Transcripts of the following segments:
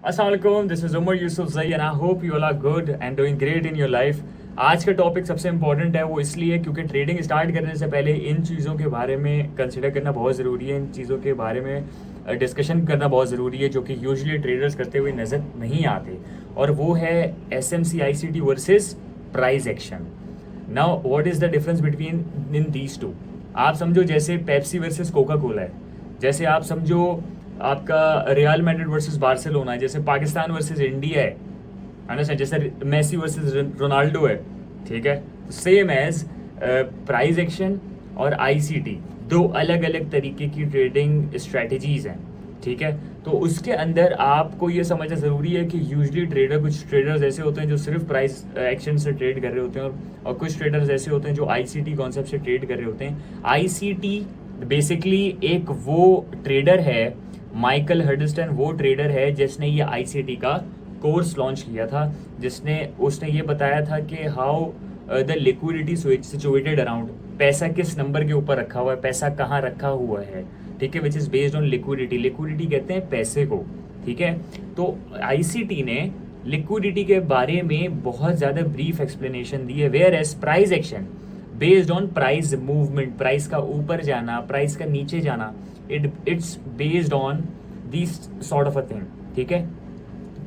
Assalamualaikum, this is Umar Yusuf Zai and I hope you all are good and doing great in your life. आज का topic सबसे important है, वो इसलिए क्योंकि ट्रेडिंग स्टार्ट करने से पहले इन चीज़ों के बारे में कंसिडर करना बहुत ज़रूरी है, इन चीज़ों के बारे में डिस्कशन करना बहुत ज़रूरी है जो कि यूजुअली ट्रेडर्स करते हुए नज़र नहीं आते, और वो है SMC/ICT versus price action. Now what is the difference between in these two? आप समझो जैसे पेप्सी वर्सेस कोका कोला है, जैसे आप समझो आपका रियल मैड्रिड वर्सेस बार्सिलोना है, जैसे पाकिस्तान वर्सेस इंडिया है, अंडरस्टैंड, जैसे मेसी वर्सेस रोनाल्डो है. ठीक है, सेम एज प्राइस एक्शन और आईसीटी दो अलग अलग तरीके की ट्रेडिंग स्ट्रेटजीज हैं. ठीक है, तो उसके अंदर आपको ये समझना ज़रूरी है कि यूजुअली कुछ ट्रेडर्स ऐसे होते हैं जो सिर्फ प्राइस एक्शन से ट्रेड कर रहे होते हैं, और कुछ ट्रेडर्स ऐसे होते हैं जो आईसीटी कॉन्सेप्ट से ट्रेड कर रहे होते हैं. आईसीटी बेसिकली एक वो ट्रेडर है, माइकल हडस्टन वो ट्रेडर है जिसने ये आईसीटी का कोर्स लॉन्च किया था, उसने ये बताया था कि how the liquidity situated around, पैसा किस नंबर के ऊपर रखा हुआ है, पैसा कहाँ रखा हुआ है. ठीक है, which is based on liquidity कहते हैं पैसे को. ठीक है, तो आईसीटी ने लिक्विडिटी के बारे में बहुत ज़्यादा ब्रीफ एक्सप्लेनेशन दी है, whereas price action based on price movement, price का ऊपर जाना, प्राइस का नीचे जाना, it's based on this sort of a thing. ठीक है,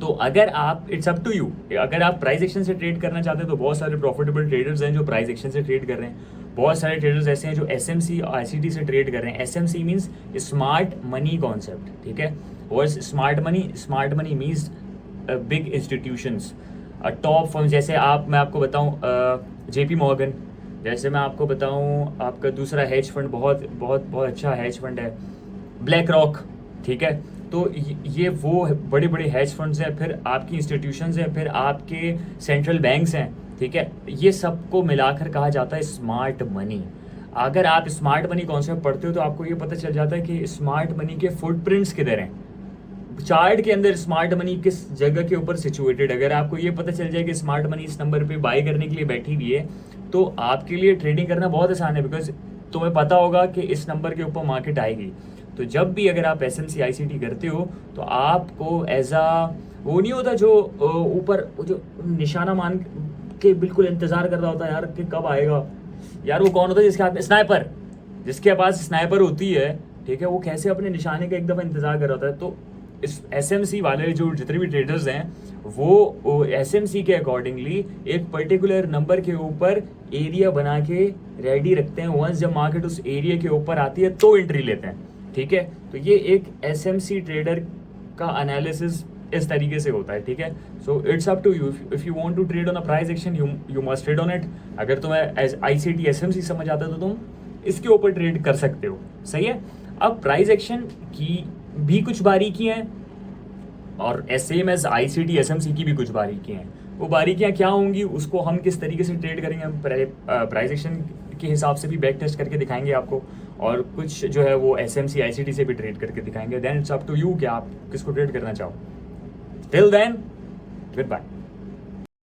तो अगर आप, इट्स अप टू यू, अगर आप प्राइस एक्शन से ट्रेड करना चाहते हैं तो बहुत सारे प्रॉफिटेबल ट्रेडर्स हैं जो प्राइस एक्शन से ट्रेड कर रहे हैं. बहुत सारे ट्रेडर्स ऐसे हैं जो एसएमसी और आईसीटी से ट्रेड कर रहे हैं. SMC means smart money concept. ठीक है, और smart money means big institutions, top firm, जैसे मैं आपको बताऊं जेपी मॉर्गन, जैसे मैं आपको बताऊं आपका दूसरा हेज फंड, बहुत बहुत बहुत अच्छा हेज फंड है ब्लैक रॉक. ठीक है, तो ये वो बड़े बड़े हेज फंड्स हैं, फिर आपकी इंस्टीट्यूशंस हैं, फिर आपके सेंट्रल बैंक्स हैं. ठीक है, ये सबको मिलाकर कहा जाता है स्मार्ट मनी. अगर आप स्मार्ट मनी कॉन्सेप्ट पढ़ते हो तो आपको ये पता चल जाता है कि स्मार्ट मनी के फुटप्रिंट्स किधर हैं, चार्ट के अंदर स्मार्ट मनी किस जगह के ऊपर सिचुएटेड. अगर आपको ये पता चल जाए कि स्मार्ट मनी इस नंबर पे बाय करने के लिए बैठी हुई है तो आपके लिए ट्रेडिंग करना बहुत आसान है, बिकॉज तुम्हें पता होगा कि इस नंबर के ऊपर मार्केट आएगी. तो जब भी अगर आप एसएमसी आईसीटी करते हो तो आपको एज वो नहीं होता जो ऊपर जो निशाना मान के बिल्कुल इंतज़ार कर रहा होता है यार कि कब आएगा. यार वो कौन होता है जिसके हाथ में स्नाइपर, जिसके पास स्नाइपर होती है. ठीक है, वो कैसे अपने निशाने का एक दफ़ा इंतज़ार कर रहा होता है. तो इस एसएमसी वाले जो जितने भी ट्रेडर्स हैं वो एसएमसी के अकॉर्डिंगली एक पर्टिकुलर नंबर के ऊपर एरिया बना के रेडी रखते हैं. वंस जब मार्केट उस एरिया के ऊपर आती है तो एंट्री लेते हैं. ठीक है, तो ये एक एसएमसी ट्रेडर का एनालिसिस इस तरीके से होता है. ठीक है, so it's up to you, if you want to trade on a price action you must trade on it. अगर तुम्हें आईसीटी एसएमसी समझ आता है तो तुम इसके ऊपर ट्रेड कर सकते हो. सही है, अब प्राइस एक्शन की भी कुछ बारीकियां हैं और सेम एज आईसीटी एसएमसी की भी कुछ बारीकियां हैं. वो बारीकियां क्या होंगी, उसको हम किस तरीके से ट्रेड करेंगे, हम प्राइस एक्शन के हिसाब से भी बैक टेस्ट करके दिखाएंगे आपको, और कुछ जो है वो एसएमसी आईसीटी से भी ट्रेड करके दिखाएंगे. Then it's up to you कि आप किसको ट्रेड करना चाहो. Till then, good bye.